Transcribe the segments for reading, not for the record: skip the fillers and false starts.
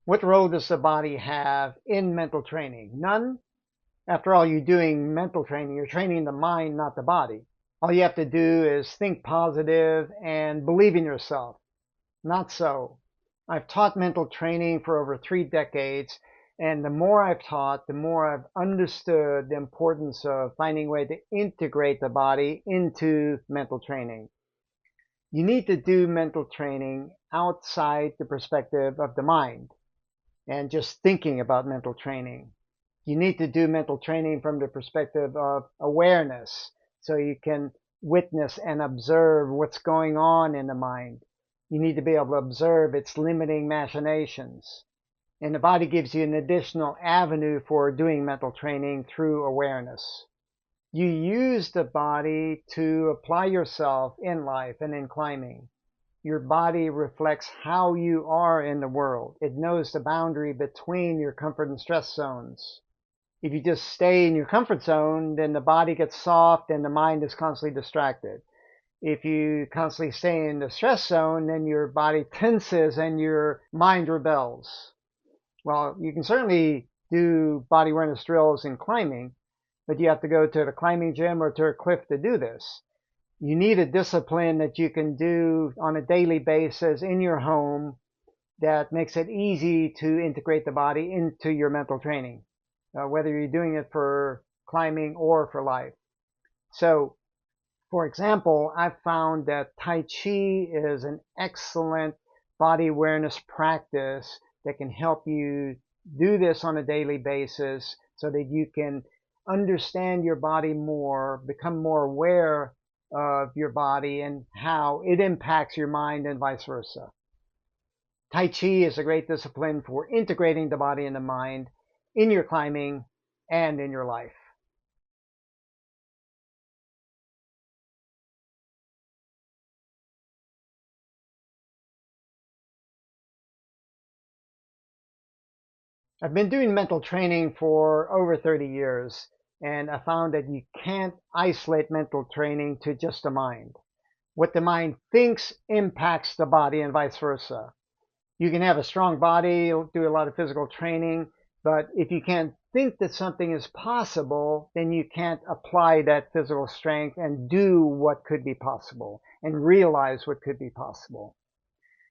What role does the body have in mental training? None. After all, you're doing mental training. You're training the mind, not the body. All you have to do is think positive and believe in yourself. Not so. I've taught mental training for over 3 decades, and the more I've taught, the more I've understood the importance of finding a way to integrate the body into mental training. You need to do mental training outside the perspective of the mind and just thinking about mental training. You need to do mental training from the perspective of awareness so you can witness and observe what's going on in the mind. You need to be able to observe its limiting machinations. And the body gives you an additional avenue for doing mental training through awareness. You use the body to apply yourself in life and in climbing. Your body reflects how you are in the world. It knows the boundary between your comfort and stress zones. If you just stay in your comfort zone, then the body gets soft and the mind is constantly distracted. If you constantly stay in the stress zone, then your body tenses and your mind rebels. Well, you can certainly do body awareness drills in climbing, but you have to go to the climbing gym or to a cliff to do this. You need a discipline that you can do on a daily basis in your home that makes it easy to integrate the body into your mental training, whether you're doing it for climbing or for life. So, for example, I've found that Tai Chi is an excellent body awareness practice that can help you do this on a daily basis so that you can understand your body more, become more aware of your body and how it impacts your mind and vice versa. Tai Chi is a great discipline for integrating the body and the mind in your climbing and in your life. I've been doing mental training for over 30 years, and I found that you can't isolate mental training to just the mind. What the mind thinks impacts the body and vice versa. You can have a strong body, do a lot of physical training, but if you can't think that something is possible, then you can't apply that physical strength and do what could be possible and realize what could be possible.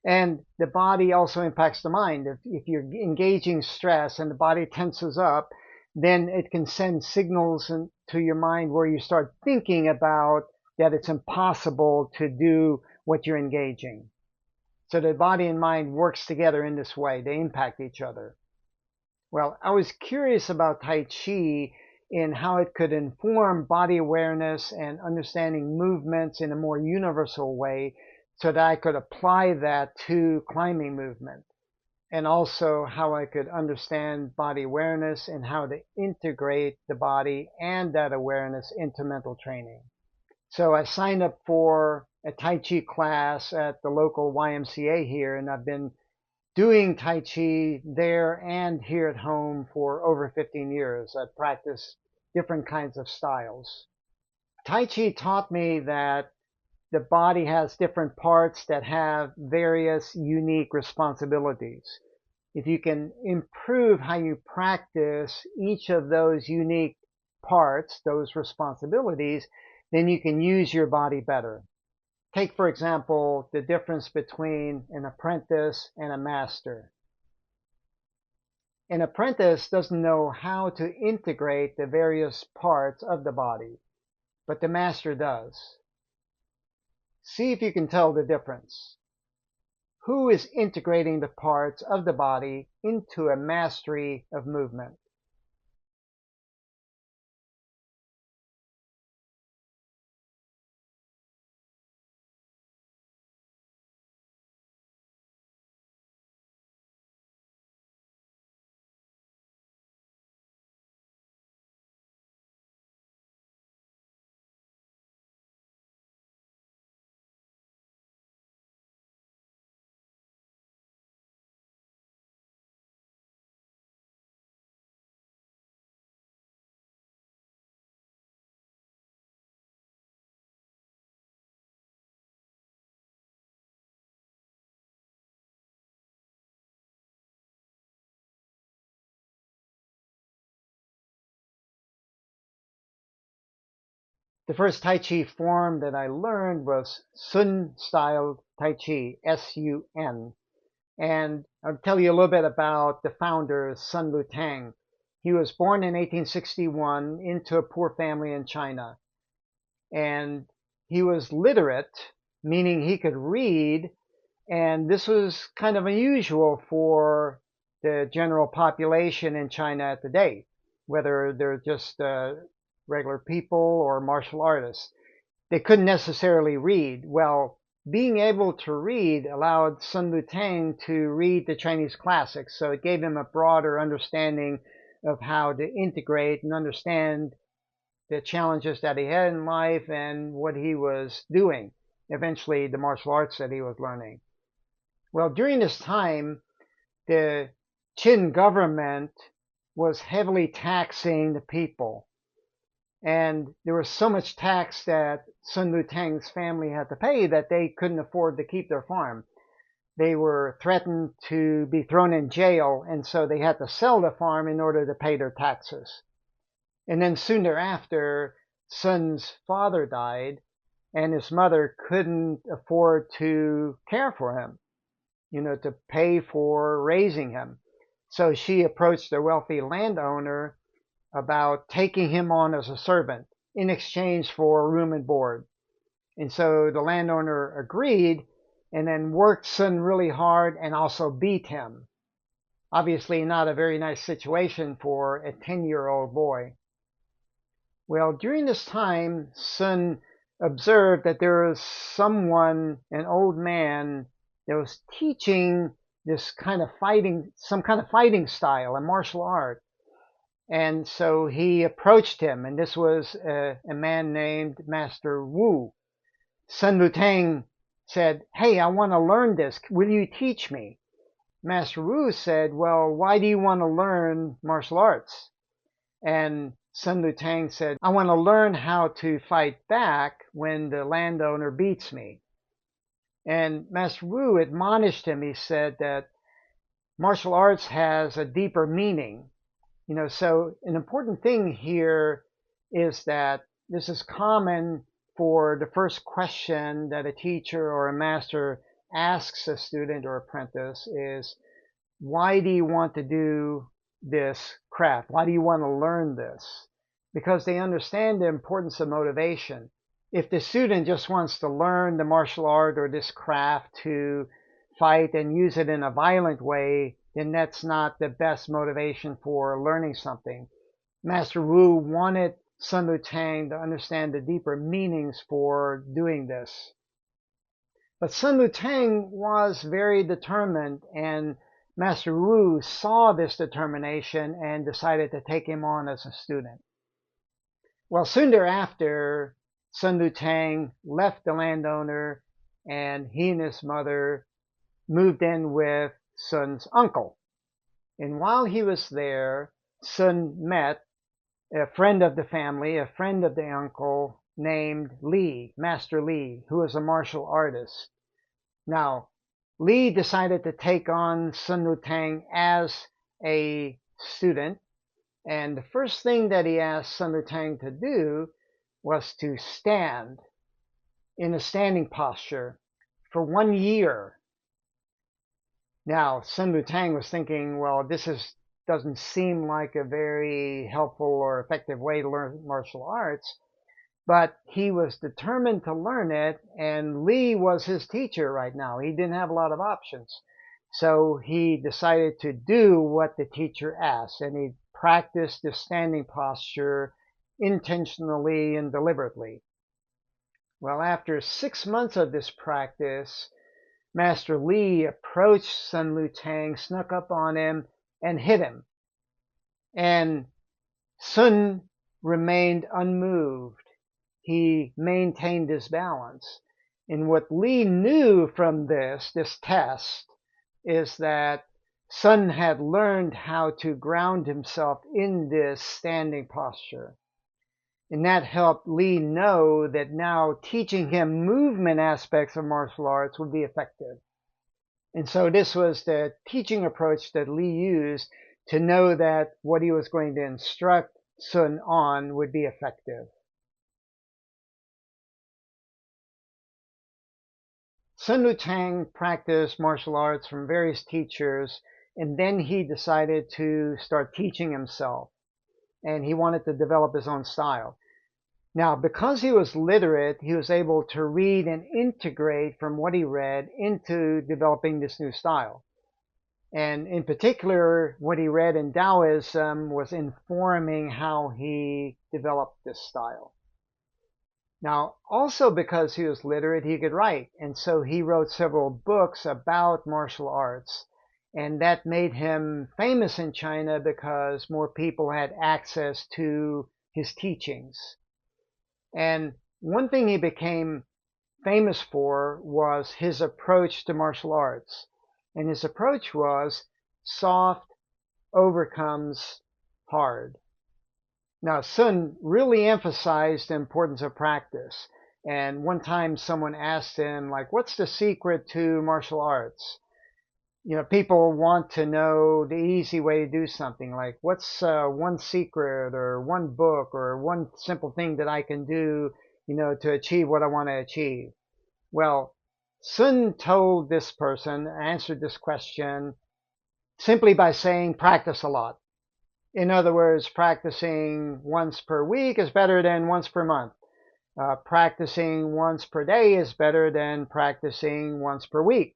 And the body also impacts the mind. If you're engaging stress and the body tenses up, then it can send signals to your mind where you start thinking about that it's impossible to do what you're engaging. So the body and mind works together in this way. They impact each other. Well, I was curious about Tai Chi in how it could inform body awareness and understanding movements in a more universal way so that I could apply that to climbing movement. And also how I could understand body awareness and how to integrate the body and that awareness into mental training. So I signed up for a Tai Chi class at the local YMCA here, and I've been doing Tai Chi there and here at home for over 15 years. I've practiced different kinds of styles. Tai Chi taught me that the body has different parts that have various unique responsibilities. If you can improve how you practice each of those unique parts, those responsibilities, then you can use your body better. Take, for example, the difference between an apprentice and a master. An apprentice doesn't know how to integrate the various parts of the body, but the master does. See if you can tell the difference. Who is integrating the parts of the body into a mastery of movement? The first Tai Chi form that I learned was Sun style Tai Chi, S-U-N. And I'll tell you a little bit about the founder, Sun Lutang. He was born in 1861 into a poor family in China. And he was literate, meaning he could read. And this was kind of unusual for the general population in China at the day, whether they're just regular people or martial artists. They couldn't necessarily read. Well, being able to read allowed Sun Lutang to read the Chinese classics, so it gave him a broader understanding of how to integrate and understand the challenges that he had in life and what he was doing, eventually the martial arts that he was learning. Well, during this time, the Qin government was heavily taxing the people. And there was so much tax that Sun Lutang's family had to pay that they couldn't afford to keep their farm. They were threatened to be thrown in jail, and so they had to sell the farm in order to pay their taxes. And then soon thereafter, Sun's father died, and his mother couldn't afford to care for him, to pay for raising him. So she approached a wealthy landowner about taking him on as a servant in exchange for room and board. And so the landowner agreed and then worked Sun really hard and also beat him. Obviously not a very nice situation for a 10-year-old boy. Well, during this time, Sun observed that there was someone, an old man, that was teaching this kind of fighting, some kind of fighting style, a martial art. And so he approached him, and this was a man named Master Wu. Sun Lutang said, "Hey, I want to learn this. Will you teach me?" Master Wu said, "Well, why do you want to learn martial arts?" And Sun Lutang said, "I want to learn how to fight back when the landowner beats me." And Master Wu admonished him. He said that martial arts has a deeper meaning. So an important thing here is that this is common for the first question that a teacher or a master asks a student or apprentice is, why do you want to do this craft? Why do you want to learn this? Because they understand the importance of motivation. If the student just wants to learn the martial art or this craft to fight and use it in a violent way, then that's not the best motivation for learning something. Master Wu wanted Sun Lutang to understand the deeper meanings for doing this. But Sun Lutang was very determined, and Master Wu saw this determination and decided to take him on as a student. Well, soon thereafter, Sun Lutang left the landowner, and he and his mother moved in with Sun's uncle. And while he was there, Sun met a friend of the family, a friend of the uncle named Li, Master Li, who was a martial artist. Now, Li decided to take on Sun Lutang as a student, and the first thing that he asked Sun Lutang to do was to stand in a standing posture for 1 year. Now, Sun Lutang was thinking, well, doesn't seem like a very helpful or effective way to learn martial arts, but he was determined to learn it, and Li was his teacher right now. He didn't have a lot of options. So he decided to do what the teacher asked, and he practiced the standing posture intentionally and deliberately. Well, after 6 months of this practice, Master Li approached Sun Lutang, snuck up on him, and hit him. And Sun remained unmoved. He maintained his balance. And what Li knew from this test, is that Sun had learned how to ground himself in this standing posture. And that helped Li know that now teaching him movement aspects of martial arts would be effective. And so this was the teaching approach that Li used to know that what he was going to instruct Sun on would be effective. Sun Lutang practiced martial arts from various teachers, and then he decided to start teaching himself, and he wanted to develop his own style. Now, because he was literate, he was able to read and integrate from what he read into developing this new style. And in particular, what he read in Taoism was informing how he developed this style. Now, also because he was literate, he could write. And so he wrote several books about martial arts. And that made him famous in China because more people had access to his teachings. And one thing he became famous for was his approach to martial arts. And his approach was soft overcomes hard. Now, Sun really emphasized the importance of practice. And one time someone asked him, like, what's the secret to martial arts? People want to know the easy way to do something. Like, what's one secret or one book or one simple thing that I can do, to achieve what I want to achieve? Well, Sun told this person, answered this question simply by saying practice a lot. In other words, practicing once per week is better than once per month. Practicing once per day is better than practicing once per week.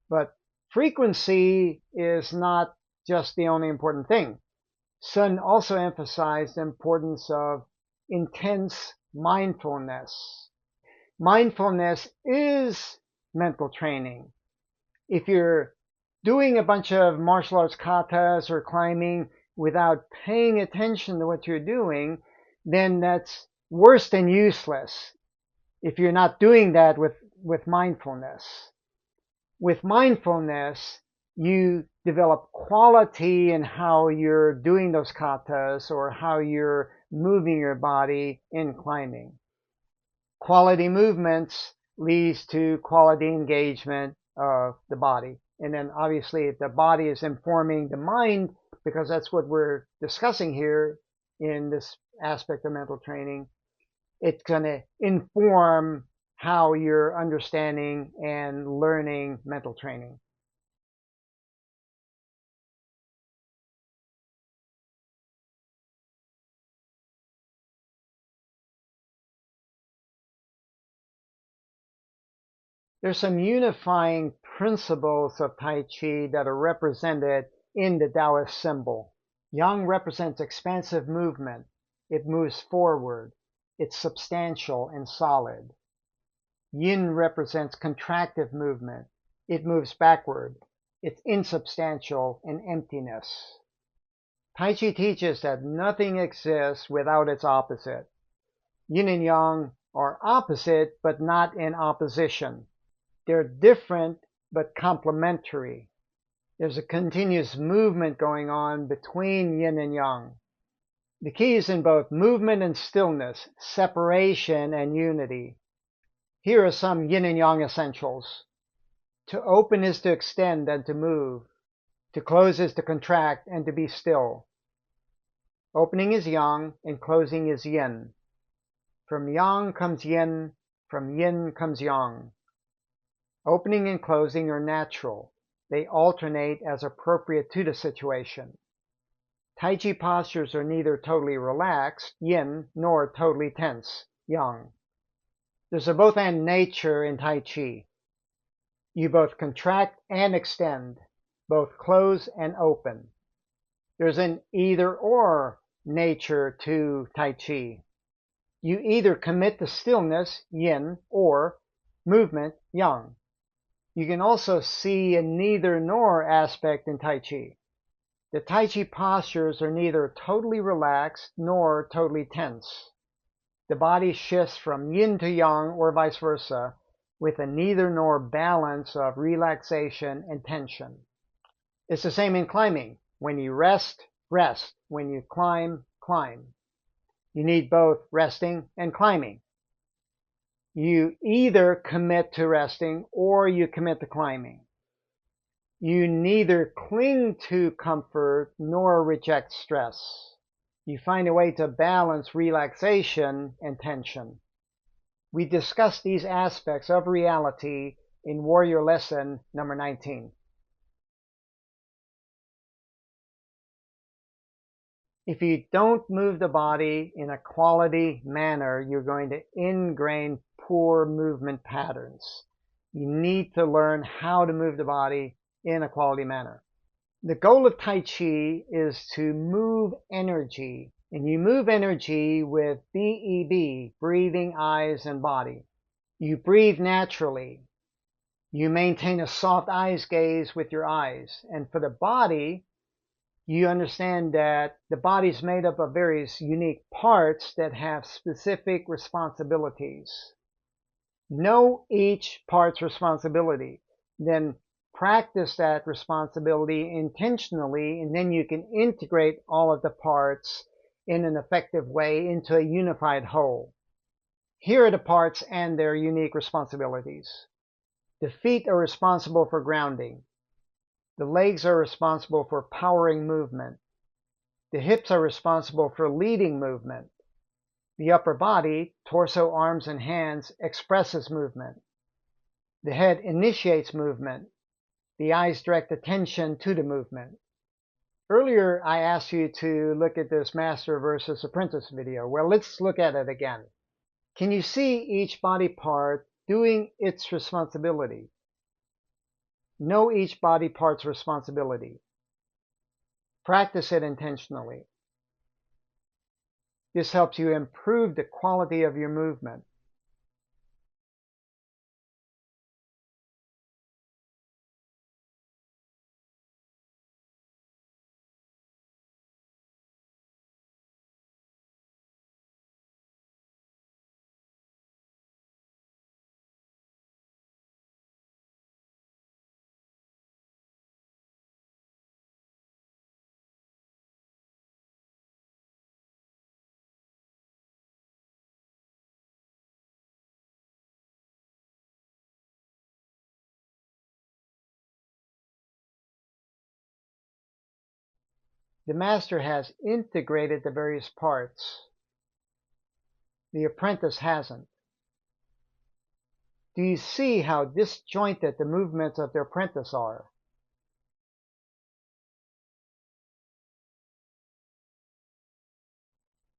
But frequency is not just the only important thing. Sun also emphasized the importance of intense mindfulness. Mindfulness is mental training. If you're doing a bunch of martial arts katas or climbing without paying attention to what you're doing, then that's worse than useless if you're not doing that with mindfulness. With mindfulness, you develop quality in how you're doing those katas or how you're moving your body in climbing. Quality movements leads to quality engagement of the body. And then obviously if the body is informing the mind, because that's what we're discussing here in this aspect of mental training, it's going to inform how you're understanding and learning mental training. There's some unifying principles of Tai Chi that are represented in the Taoist symbol. Yang represents expansive movement. It moves forward. It's substantial and solid. Yin represents contractive movement. It moves backward. It's insubstantial and emptiness. Tai Chi teaches that nothing exists without its opposite. Yin and Yang are opposite but not in opposition. They're different but complementary. There's a continuous movement going on between yin and yang. The key is in both movement and stillness, separation and unity. Here are some yin and yang essentials. To open is to extend and to move. To close is to contract and to be still. Opening is yang and closing is yin. From yang comes yin, from yin comes yang. Opening and closing are natural. They alternate as appropriate to the situation. Tai Chi postures are neither totally relaxed, yin, nor totally tense, yang. There's a both-and nature in Tai Chi. You both contract and extend, both close and open. There's an either-or nature to Tai Chi. You either commit to stillness, yin, or movement, yang. You can also see a neither-nor aspect in Tai Chi. The Tai Chi postures are neither totally relaxed nor totally tense. The body shifts from yin to yang or vice versa with a neither-nor balance of relaxation and tension. It's the same in climbing. When you rest, rest. When you climb, climb. You need both resting and climbing. You either commit to resting or you commit to climbing. You neither cling to comfort nor reject stress. You find a way to balance relaxation and tension. We discussed these aspects of reality in Warrior Lesson number 19. If you don't move the body in a quality manner, you're going to ingrain poor movement patterns. You need to learn how to move the body in a quality manner. The goal of Tai Chi is to move energy, and you move energy with BEB, breathing, eyes, and body. You breathe naturally. You maintain a soft eyes gaze with your eyes. And for the body, you understand that the body is made up of various unique parts that have specific responsibilities. Know each part's responsibility. Then practice that responsibility intentionally, and then you can integrate all of the parts in an effective way into a unified whole. Here are the parts and their unique responsibilities. The feet are responsible for grounding. The legs are responsible for powering movement. The hips are responsible for leading movement. The upper body, torso, arms, and hands, expresses movement. The head initiates movement. The eyes direct attention to the movement. Earlier, I asked you to look at this master versus apprentice video. Well, let's look at it again. Can you see each body part doing its responsibility? Know each body part's responsibility. Practice it intentionally. This helps you improve the quality of your movement. The master has integrated the various parts. The apprentice hasn't. Do you see how disjointed the movements of the apprentice are?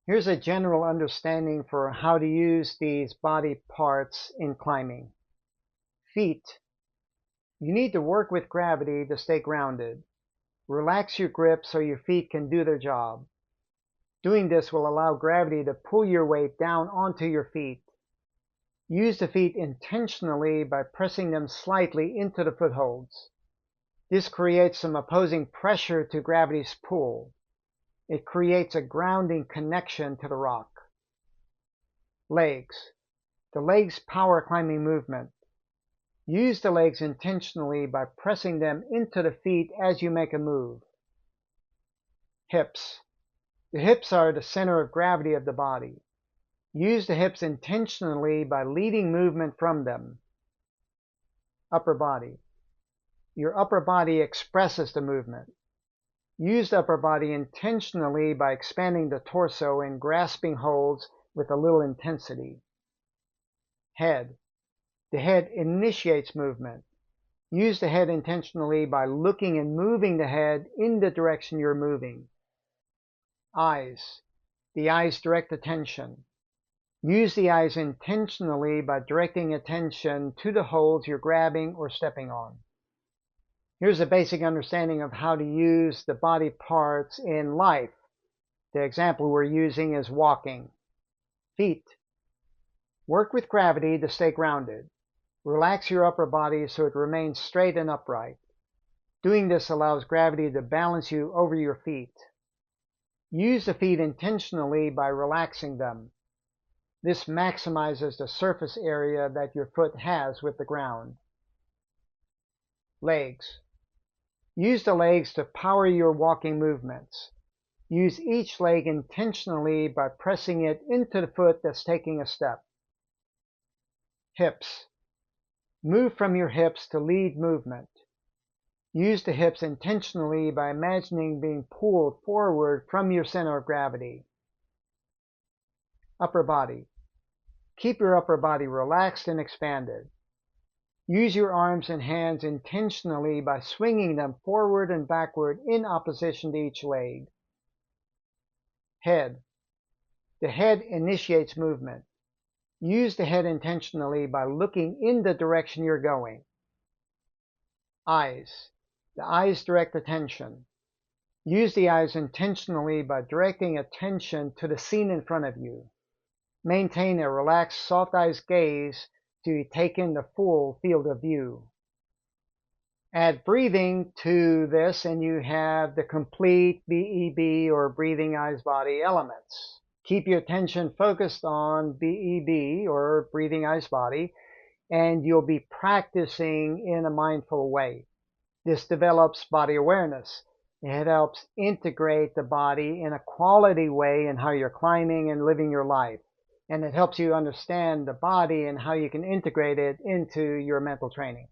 Here's a general understanding for how to use these body parts in climbing. Feet. You need to work with gravity to stay grounded. Relax your grip so your feet can do their job. Doing this will allow gravity to pull your weight down onto your feet. Use the feet intentionally by pressing them slightly into the footholds. This creates some opposing pressure to gravity's pull. It creates a grounding connection to the rock. Legs. The legs power climbing movement. Use the legs intentionally by pressing them into the feet as you make a move. Hips. The hips are the center of gravity of the body. Use the hips intentionally by leading movement from them. Upper body. Your upper body expresses the movement. Use the upper body intentionally by expanding the torso and grasping holds with a little intensity. Head. The head initiates movement. Use the head intentionally by looking and moving the head in the direction you're moving. Eyes. The eyes direct attention. Use the eyes intentionally by directing attention to the holds you're grabbing or stepping on. Here's a basic understanding of how to use the body parts in life. The example we're using is walking. Feet. Work with gravity to stay grounded. Relax your upper body so it remains straight and upright. Doing this allows gravity to balance you over your feet. Use the feet intentionally by relaxing them. This maximizes the surface area that your foot has with the ground. Legs. Use the legs to power your walking movements. Use each leg intentionally by pressing it into the foot that's taking a step. Hips. Move from your hips to lead movement. Use the hips intentionally by imagining being pulled forward from your center of gravity. Upper body. Keep your upper body relaxed and expanded. Use your arms and hands intentionally by swinging them forward and backward in opposition to each leg. Head. The head initiates movement. Use the head intentionally by looking in the direction you're going. Eyes. The eyes direct attention. Use the eyes intentionally by directing attention to the scene in front of you. Maintain a relaxed, soft-eyed gaze to take in the full field of view. Add breathing to this and you have the complete BEB or breathing, eyes, body elements. Keep your attention focused on BEB or breathing, eyes, body, and you'll be practicing in a mindful way. This develops body awareness. It helps integrate the body in a quality way in how you're climbing and living your life. And it helps you understand the body and how you can integrate it into your mental training.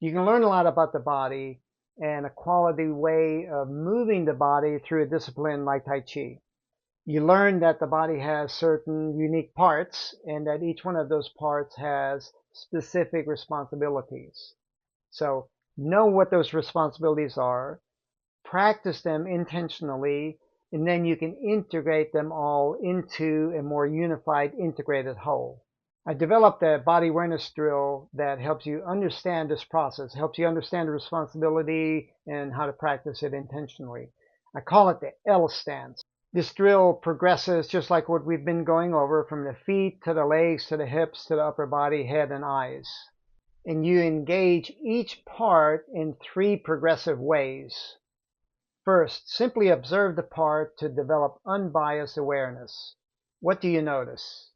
You can learn a lot about the body and a quality way of moving the body through a discipline like Tai Chi. You learn that the body has certain unique parts and that each one of those parts has specific responsibilities. So know what those responsibilities are, practice them intentionally, and then you can integrate them all into a more unified, integrated whole. I developed a body awareness drill that helps you understand this process, helps you understand the responsibility and how to practice it intentionally. I call it the L stance. This drill progresses just like what we've been going over, from the feet to the legs to the hips to the upper body, head, and eyes. And you engage each part in 3 progressive ways. First, simply observe the part to develop unbiased awareness. What do you notice?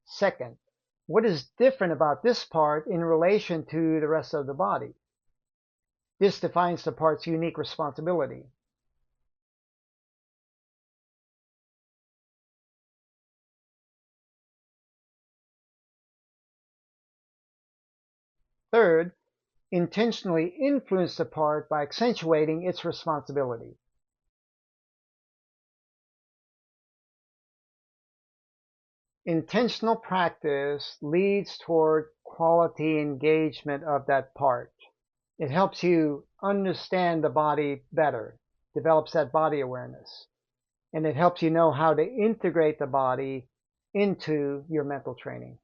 Second, what is different about this part in relation to the rest of the body? This defines the part's unique responsibility. Third, intentionally influence the part by accentuating its responsibility. Intentional practice leads toward quality engagement of that part. It helps you understand the body better, develops that body awareness, and it helps you know how to integrate the body into your mental training.